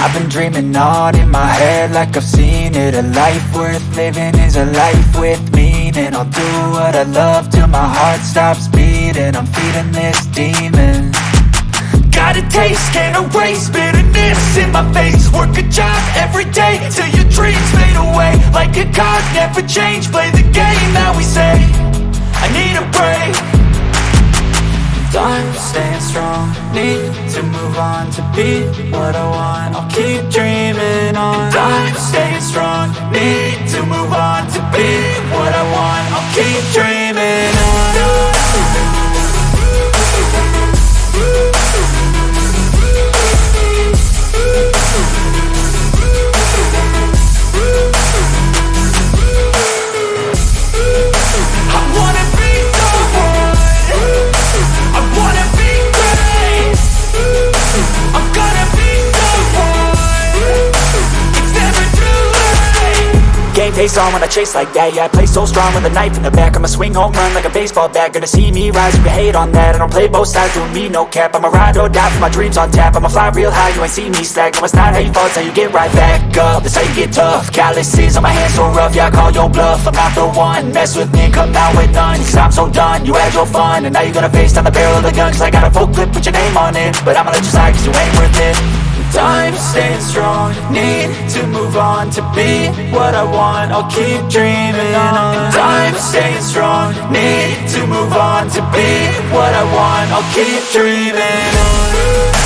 I've been dreaming on in my head like I've seen it. A life worth living is a life with meaning. I'll do what I love till my heart stops beating. I'm feeding this demon. Got a taste, can't erase bitterness in my face. Work a job every day till your dreams fade away. Like a card, never change, play the game that we say. I need a break. I'm staying strong, need to move on to be what I want. I'll keep dreaming on. I'm staying strong, need to move on to be what I want. I'll keep dreaming on. Game face on when I chase like that. Yeah, I play so strong with a knife in the back. I'ma swing home run like a baseball bat. Gonna see me rise, you can hate on that. I don't play both sides, doing me no cap. I'ma ride or die for my dreams on tap. I'ma fly real high, you ain't see me slack. No, it's not how you fall, it's how you get right back up. That's how you get tough. Calluses on my hands so rough, yeah, I call your bluff. I'm not the one, mess with me, come out with none. Cause I'm so done, you had your fun. And now you're gonna face down the barrel of the gun. Cause I got a full clip, put your name on it. But I'ma let you slide cause you ain't worth it. I'm staying strong, need to move on to be what I want. I'll keep dreaming on. I'm staying strong, need to move on to be what I want. I'll keep dreaming on.